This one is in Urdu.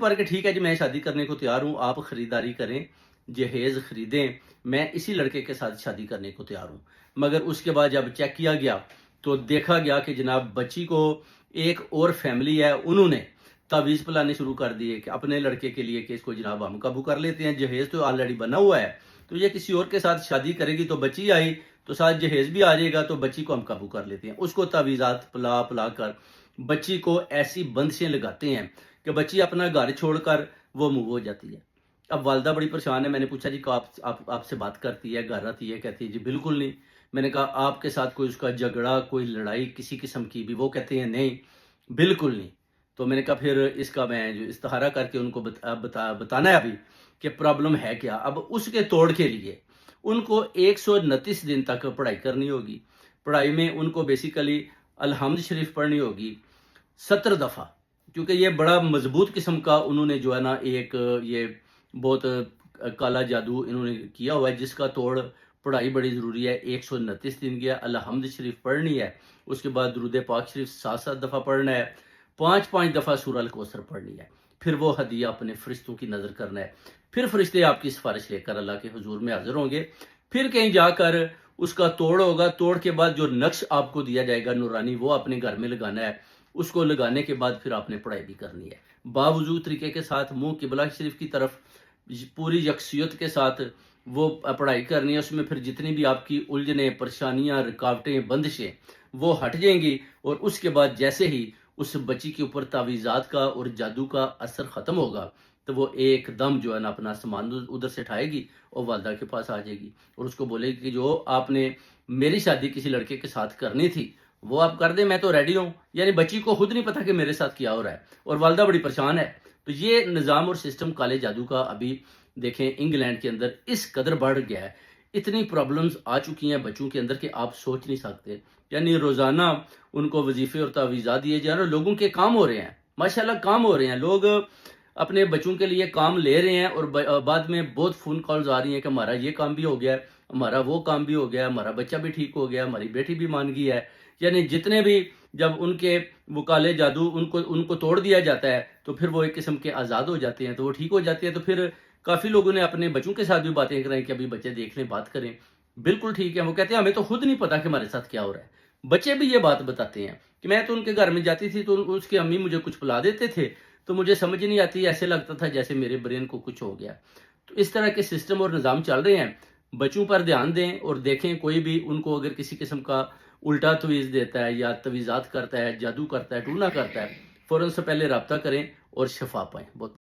پر کہ ٹھیک ہے جی میں شادی کرنے کو تیار ہوں، آپ خریداری کریں، جہیز خریدیں، میں اسی لڑکے کے ساتھ شادی کرنے کو تیار ہوں۔ مگر اس کے بعد جب چیک کیا گیا تو دیکھا گیا کہ جناب بچی کو ایک اور فیملی ہے، انہوں نے تعویذ پلانے شروع کر دیے کہ اپنے لڑکے کے لیے کہ اس کو جناب ہم قابو کر لیتے ہیں، جہیز تو آلریڈی بنا ہوا ہے، تو یہ کسی اور کے ساتھ شادی کرے گی تو بچی آئی تو ساتھ جہیز بھی آ جائے گا تو بچی کو ہم قابو کر لیتے ہیں۔ اس کو تعویذات پلا پلا کر بچی کو ایسی بندشیں لگاتے ہیں کہ بچی اپنا گھر چھوڑ کر وہ موو ہو جاتی ہے۔ اب والدہ بڑی پریشان ہے، میں نے پوچھا جی کہ آپ سے بات کرتی ہے، گھر آتی ہے؟ کہتی ہے جی بالکل نہیں۔ میں نے کہا آپ کے ساتھ کوئی اس کا جھگڑا، کوئی لڑائی کسی قسم کی بھی؟ وہ کہتے ہیں نہیں بالکل نہیں۔ تو میں نے کہا پھر اس کا میں جو استخارہ کر کے ان کو بتانا ہے ابھی کہ پرابلم ہے کیا۔ اب اس کے توڑ کے لیے ان کو 129 دن تک پڑھائی کرنی ہوگی۔ پڑھائی میں ان کو بیسیکلی الحمد شریف پڑھنی ہوگی 70 دفعہ، کیونکہ یہ بڑا مضبوط قسم کا انہوں نے جو ہے نا ایک یہ بہت کالا جادو انہوں نے کیا ہوا ہے، جس کا توڑ پڑھائی بڑی ضروری ہے۔ 129 دن گیا، الحمد شریف پڑھنی ہے، اس کے بعد درود پاک شریف 7 دفعہ پڑھنا ہے، 5 دفعہ سورہ الکوثر پڑھنی ہے، پھر وہ ہدیہ اپنے فرشتوں کی نظر کرنا ہے، پھر فرشتے آپ کی سفارش لے کر اللہ کے حضور میں حاضر ہوں گے، پھر کہیں جا کر اس کا توڑ ہوگا، توڑ کے بعد جو نقش آپ کو دیا جائے گا نورانی وہ اپنے گھر میں لگانا ہے، اس کو لگانے کے بعد پھر آپ نے پڑھائی بھی کرنی ہے، باوضو طریقے کے ساتھ منہ قبلہ شریف کی طرف پوری یکسویت کے ساتھ وہ پڑھائی کرنی ہے۔ اس میں پھر جتنی بھی آپ کی الجھنیں، پریشانیاں، رکاوٹیں، بندشیں وہ ہٹ جائیں گی، اور اس کے بعد جیسے ہی اس بچی کے اوپر تعویذات کا اور جادو کا اثر ختم ہوگا تو وہ ایک دم جو ہے نا اپنا سامان ادھر سے اٹھائے گی اور والدہ کے پاس آ جائے گی اور اس کو بولے گی کہ جو آپ نے میری شادی کسی لڑکے کے ساتھ کرنی تھی وہ آپ کر دیں، میں تو ریڈی ہوں۔ یعنی بچی کو خود نہیں پتا کہ میرے ساتھ کیا ہو رہا ہے، اور والدہ بڑی پریشان ہے۔ تو یہ نظام اور سسٹم کالے جادو کا ابھی دیکھیں انگلینڈ کے اندر اس قدر بڑھ گیا ہے، اتنی پرابلمز آ چکی ہیں بچوں کے اندر کہ آپ سوچ نہیں سکتے۔ یعنی روزانہ ان کو وظیفے اور تعویذات دیے جا رہے ہیں، لوگوں کے کام ہو رہے ہیں، ماشاءاللہ کام ہو رہے ہیں، لوگ اپنے بچوں کے لیے کام لے رہے ہیں، اور بعد میں بہت فون کالز آ رہی ہیں کہ ہمارا یہ کام بھی ہو گیا ہے، ہمارا وہ کام بھی ہو گیا ہے، ہمارا بچہ بھی ٹھیک ہو گیا، ہماری بیٹی بھی مان گئی ہے۔ یعنی جتنے بھی جب ان کے وہ کالے جادو ان کو توڑ دیا جاتا ہے تو پھر وہ ایک قسم کے آزاد ہو جاتے ہیں، تو وہ ٹھیک ہو جاتے ہیں۔ تو پھر کافی لوگوں نے اپنے بچوں کے ساتھ بھی باتیں کریں کہ ابھی بچے دیکھ لیں، بات کریں، بالکل ٹھیک ہے۔ وہ کہتے ہیں ہمیں تو خود نہیں پتا کہ ہمارے ساتھ کیا ہو رہا ہے۔ بچے بھی یہ بات بتاتے ہیں کہ میں تو ان کے گھر میں جاتی تھی تو اس کی امی مجھے کچھ پلا دیتے تھے تو مجھے سمجھ نہیں آتی، ایسے لگتا تھا جیسے میرے برین کو کچھ ہو گیا۔ تو اس طرح کے سسٹم اور نظام چل رہے ہیں، بچوں پر دھیان دیں اور دیکھیں کوئی بھی ان کو اگر کسی قسم کا الٹا تویز دیتا ہے یا تویزات کرتا ہے، جادو کرتا ہے، ٹونا کرتا ہے، فوراً سے پہلے رابطہ کریں اور شفا پائیں۔ بہت